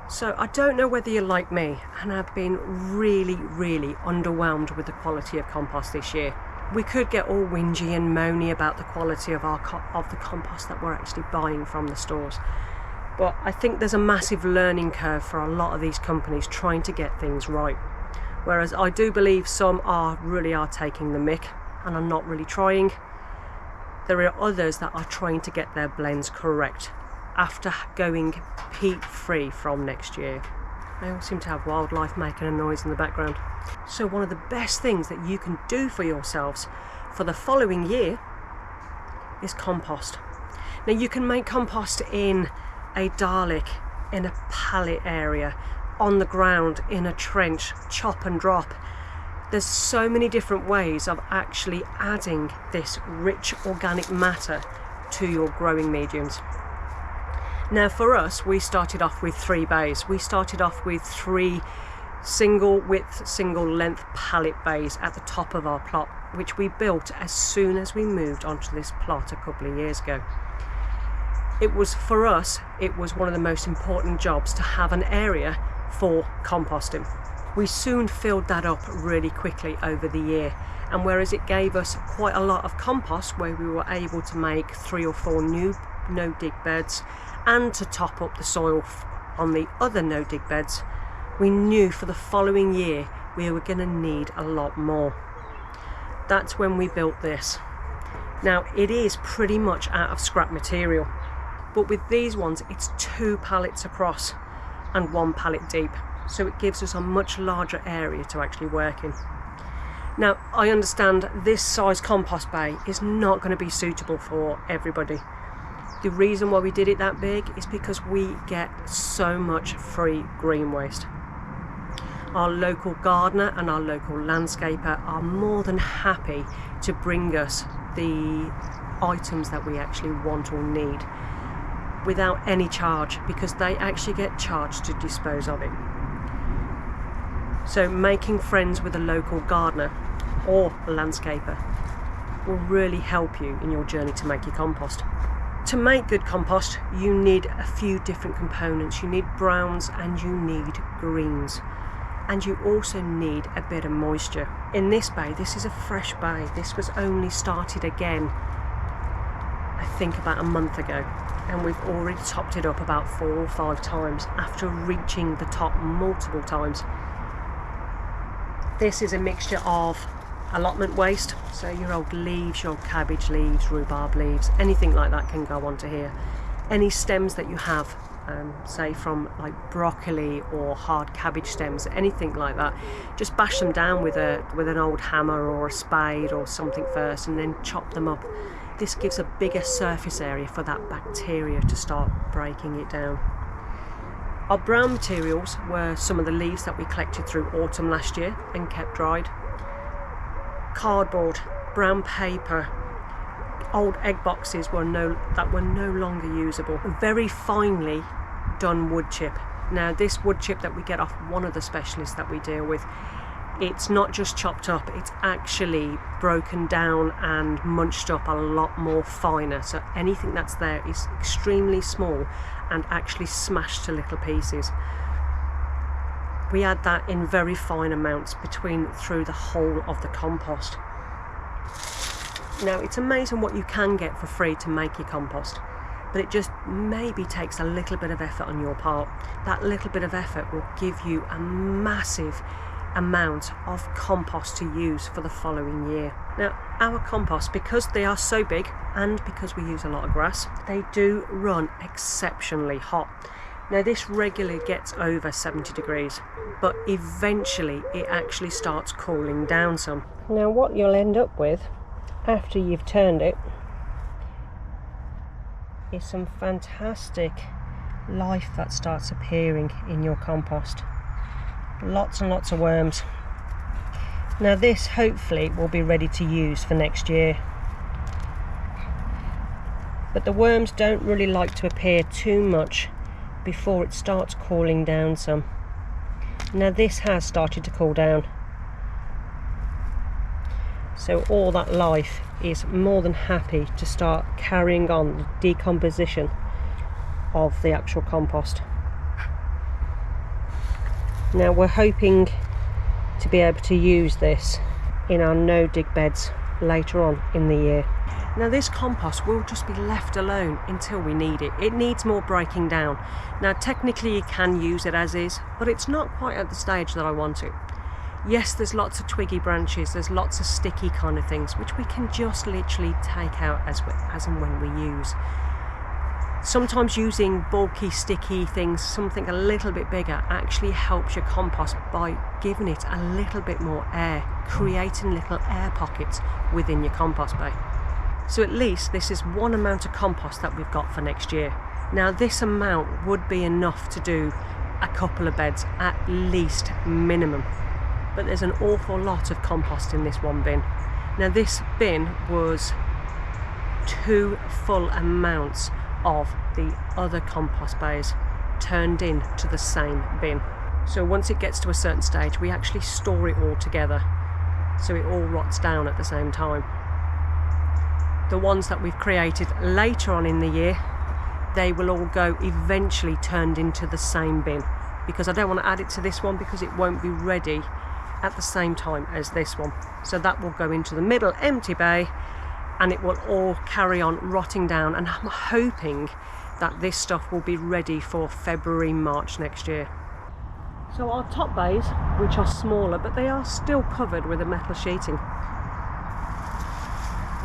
So I don't know whether you're like me and have been really underwhelmed with the quality of compost this year. We could get all whingy and moany about the quality of the compost that we're actually buying from the stores. But I think there's a massive learning curve for a lot of these companies trying to get things right. Whereas I do believe some really are taking the mick and are not really trying. There are others that are trying to get their blends correct after going peat-free from next year. They all seem to have wildlife making a noise in the background. So one of the best things that you can do for yourselves for the following year is compost. Now you can make compost in a Dalek, in a pallet area, on the ground, in a trench, chop and drop. There's so many different ways of actually adding this rich organic matter to your growing mediums. Now for us, we started off with 3 bays. We started off with 3 single width, single length pallet bays at the top of our plot, which we built as soon as we moved onto this plot a couple of years ago. For us, it was one of the most important jobs to have an area for composting. We soon filled that up really quickly over the year, and whereas it gave us quite a lot of compost where we were able to make 3 or 4 new no-dig beds and to top up the soil on the other no-dig beds, we knew for the following year we were going to need a lot more. That's when we built this. Now it is pretty much out of scrap material, but with these ones it's 2 pallets across and 1 pallet deep, so it gives us a much larger area to actually work in. Now I understand this size compost bay is not going to be suitable for everybody. The reason why we did it that big is because we get so much free green waste. Our local gardener and our local landscaper are more than happy to bring us the items that we actually want or need without any charge, because they actually get charged to dispose of it. So making friends with a local gardener or a landscaper will really help you in your journey to make your compost. To make good compost, you need a few different components. You need browns and you need greens. And you also need a bit of moisture. In this bay, this is a fresh bay. This was only started again, I think about a month ago. And we've already topped it up about 4 or 5 times after reaching the top multiple times. This is a mixture of allotment waste, so your old leaves, your cabbage leaves, rhubarb leaves, anything like that can go onto here. Any stems that you have, say from like broccoli or hard cabbage stems, anything like that, just bash them down with an old hammer or a spade or something first, and then chop them up. This gives a bigger surface area for that bacteria to start breaking it down. Our brown materials were some of the leaves that we collected through autumn last year and kept dried. Cardboard, brown paper, old egg boxes that were no longer usable. Very finely done wood chip. Now this wood chip that we get off one of the specialists that we deal with, it's not just chopped up, it's actually broken down and munched up a lot more finer. So anything that's there is extremely small and actually smashed to little pieces. We add that in very fine amounts through the whole of the compost. Now it's amazing what you can get for free to make your compost, but it just maybe takes a little bit of effort on your part. That little bit of effort will give you a massive amount of compost to use for the following year. Now our compost, because they are so big and because we use a lot of grass, they do run exceptionally hot. Now this regularly gets over 70 degrees, but eventually it actually starts cooling down some. Now what you'll end up with after you've turned it is some fantastic life that starts appearing in your compost. Lots and lots of worms. Now this hopefully will be ready to use for next year. But the worms don't really like to appear too much before it starts cooling down some. Now this has started to cool down, so all that life is more than happy to start carrying on the decomposition of the actual compost. Now we're hoping to be able to use this in our no dig beds later on in the year. Now this compost will just be left alone until we need it. It needs more breaking down. Now technically you can use it as is, but it's not quite at the stage that I want it. Yes, there's lots of twiggy branches, there's lots of sticky kind of things which we can just literally take out as and when we use. Sometimes using bulky, sticky things, something a little bit bigger, actually helps your compost by giving it a little bit more air, creating little air pockets within your compost bay. So at least this is one amount of compost that we've got for next year. Now this amount would be enough to do a couple of beds at least minimum. But there's an awful lot of compost in this one bin. Now this bin was 2 full amounts of the other compost bays turned in to the same bin. So once it gets to a certain stage, we actually store it all together, so it all rots down at the same time. The ones that we've created later on in the year, they will all go eventually turned into the same bin, because I don't want to add it to this one because it won't be ready at the same time as this one. So that will go into the middle empty bay, and it will all carry on rotting down, and I'm hoping that this stuff will be ready for February, March next year. So our top bays, which are smaller, but they are still covered with a metal sheeting,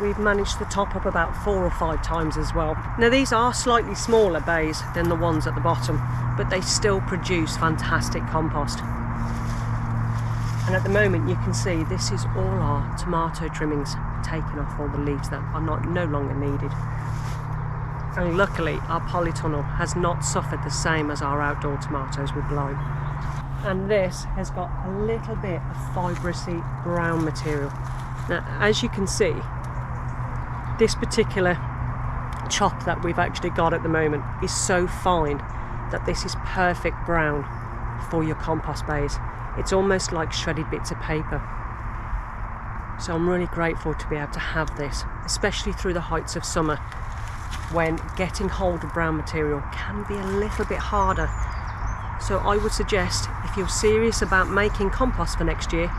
we've managed to top up about 4 or 5 times as well. Now these are slightly smaller bays than the ones at the bottom, but they still produce fantastic compost. And at the moment you can see this is all our tomato trimmings, taking off all the leaves that are no longer needed. And luckily our polytunnel has not suffered the same as our outdoor tomatoes with lime. And this has got a little bit of fibrousy brown material. Now as you can see, this particular chop that we've actually got at the moment is so fine that this is perfect brown for your compost bays. It's almost like shredded bits of paper. So I'm really grateful to be able to have this, especially through the heights of summer, when getting hold of brown material can be a little bit harder. So I would suggest, if you're serious about making compost for next year,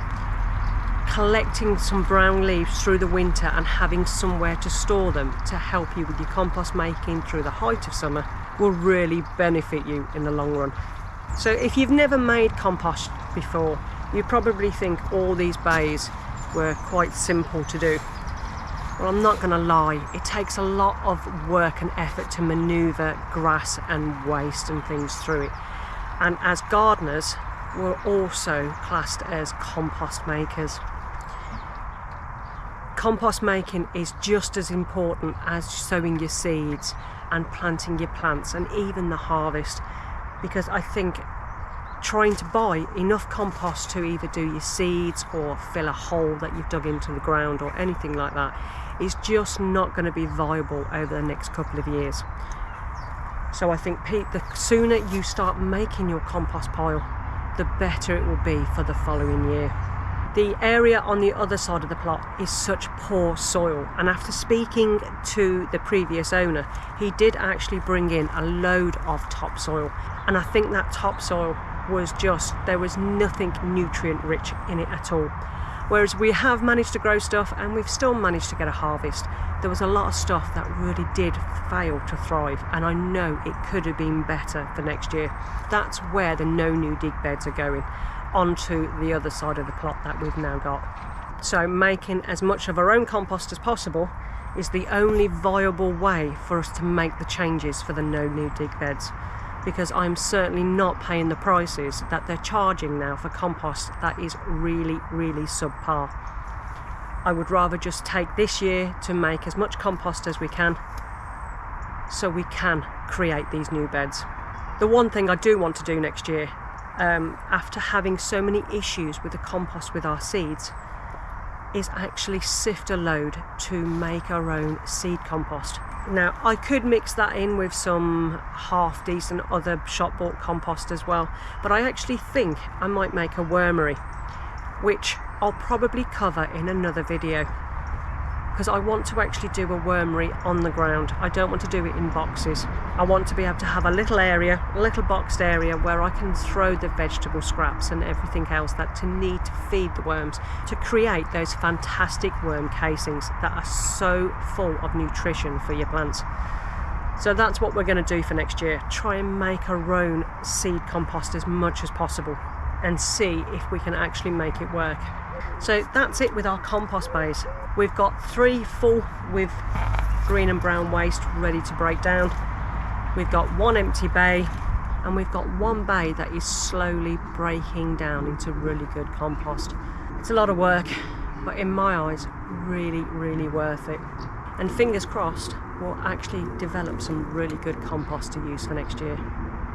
collecting some brown leaves through the winter and having somewhere to store them to help you with your compost making through the height of summer will really benefit you in the long run. So if you've never made compost before, you probably think all these bays were quite simple to do. Well, I'm not going to lie, it takes a lot of work and effort to manoeuvre grass and waste and things through it. And as gardeners, we're also classed as compost makers. Compost making is just as important as sowing your seeds and planting your plants and even the harvest, because I think trying to buy enough compost to either do your seeds or fill a hole that you've dug into the ground or anything like that is just not going to be viable over the next couple of years. So I think the sooner you start making your compost pile, the better it will be for the following year. The area on the other side of the plot is such poor soil, and after speaking to the previous owner, he did actually bring in a load of topsoil, and I think that topsoil was just, there was nothing nutrient rich in it at all. Whereas we have managed to grow stuff and we've still managed to get a harvest, there was a lot of stuff that really did fail to thrive, and I know it could have been better for next year. That's where the no new dig beds are going, onto the other side of the plot that we've now got. So making as much of our own compost as possible is the only viable way for us to make the changes for the no new dig beds, because I'm certainly not paying the prices that they're charging now for compost that is really, really subpar. I would rather just take this year to make as much compost as we can so we can create these new beds. The one thing I do want to do next year, after having so many issues with the compost with our seeds, is actually sift a load to make our own seed compost. Now I could mix that in with some half decent other shop bought compost as well, but I actually think I might make a wormery, which I'll probably cover in another video. because I want to actually do a wormery on the ground. I don't want to do it in boxes. I want to be able to have a little area, a little boxed area where I can throw the vegetable scraps and everything else that to need to feed the worms, to create those fantastic worm casings that are so full of nutrition for your plants. So that's what we're going to do for next year. Try and make our own seed compost as much as possible and see if we can actually make it work. So that's it with our compost bays. We've got 3 full with green and brown waste ready to break down. We've got 1 empty bay, and we've got 1 bay that is slowly breaking down into really good compost. It's a lot of work, but in my eyes, really, really worth it. And fingers crossed, we'll actually develop some really good compost to use for next year.